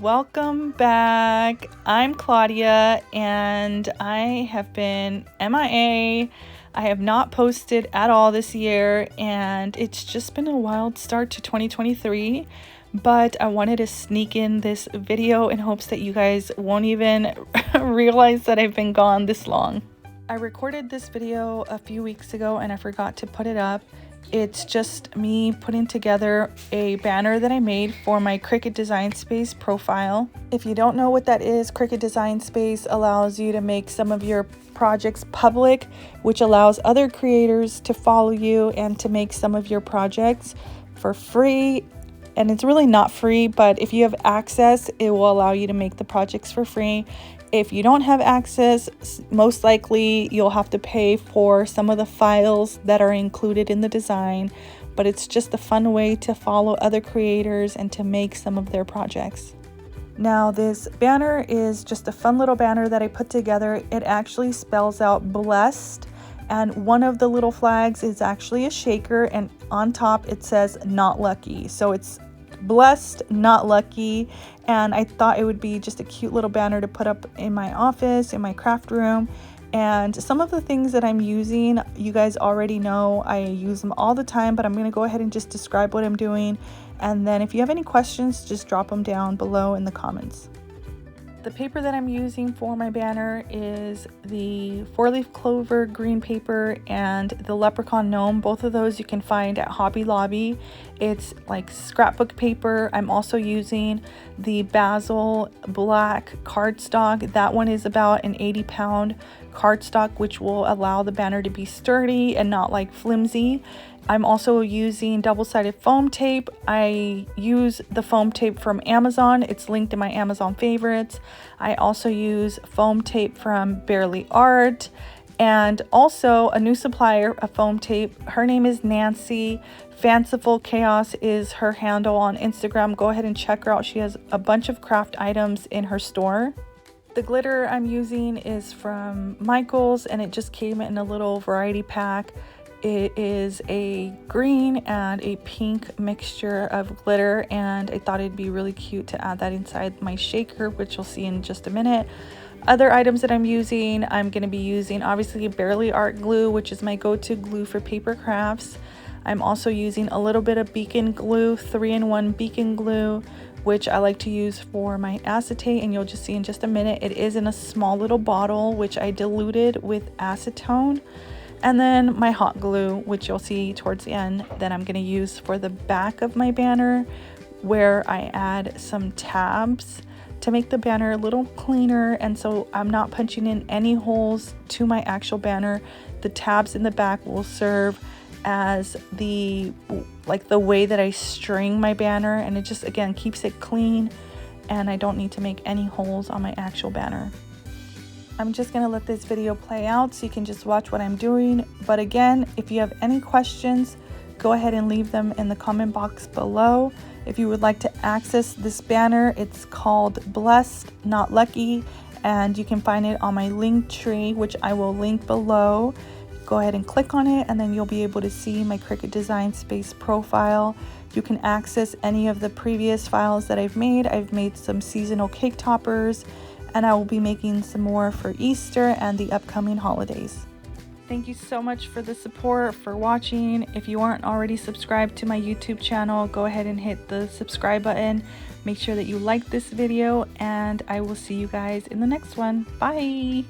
Welcome back. I'm Claudia and I have been MIA. I have not posted at all this year and it's just been a wild start to 2023, but I wanted to sneak in this video in hopes that you guys won't even realize that I've been gone this long. I recorded this video a few weeks ago and I forgot to put it up. It's just me putting together a banner that I made for my Cricut Design Space profile. If you don't know what that is, Cricut Design Space allows you to make some of your projects public, which allows other creators to follow you and to make some of your projects for free. And it's really not free, but if you have access, it will allow you to make the projects for free. If you don't have access, most likely you'll have to pay for some of the files that are included in the design, but it's just a fun way to follow other creators and to make some of their projects. Now, this banner is just a fun little banner that I put together. It actually spells out blessed, and one of the little flags is actually a shaker, and on top it says not lucky. So it's blessed, not lucky. And I thought it would be just a cute little banner to put up in my office, in my craft room. And some of the things that I'm using, you guys already know. I use them all the time, but I'm going to go ahead and just describe what I'm doing. And then if you have any questions, just drop them down below in the comments. The paper that I'm using for my banner is the 4-leaf clover green paper and the leprechaun gnome. Both of those you can find at Hobby Lobby. It's like scrapbook paper. I'm also using the Bazzill black cardstock. That one is about an 80-pound cardstock, which will allow the banner to be sturdy and not like flimsy. I'm also using double-sided foam tape. I use the foam tape from Amazon. It's linked in my Amazon favorites. I also use foam tape from Barely Art, and also a new supplier of foam tape. Her name is Nancy. Fanciful Chaos is her handle on Instagram. Go ahead and check her out. She has a bunch of craft items in her store. The glitter I'm using is from Michaels, and it just came in a little variety pack. It is a green and a pink mixture of glitter, and I thought it'd be really cute to add that inside my shaker, which you'll see in just a minute. Other items that I'm using, I'm going to be using obviously Barely Art glue, which is my go-to glue for paper crafts. I'm also using a little bit of beacon glue, 3-in-1 beacon glue, which I like to use for my acetate, and you'll just see in just a minute. It is in a small little bottle, which I diluted with acetone. And then my hot glue, which you'll see towards the end, that I'm going to use for the back of my banner, where I add some tabs to make the banner a little cleaner. And so I'm not punching in any holes to my actual banner. The tabs in the back will serve as the way that I string my banner, and it just again keeps it clean, and I don't need to make any holes on my actual banner. I'm just going to let this video play out so you can just watch what I'm doing. But again, if you have any questions, go ahead and leave them in the comment box below. If you would like to access this banner, it's called Blessed, Not Lucky, and you can find it on my link tree, which I will link below. Go ahead and click on it, and then you'll be able to see my Cricut Design Space profile. You can access any of the previous files that I've made. I've made some seasonal cake toppers, and I will be making some more for Easter and the upcoming holidays. Thank you so much for the support, for watching. If you aren't already subscribed to my YouTube channel, go ahead and hit the subscribe button. Make sure that you like this video, and I will see you guys in the next one. Bye!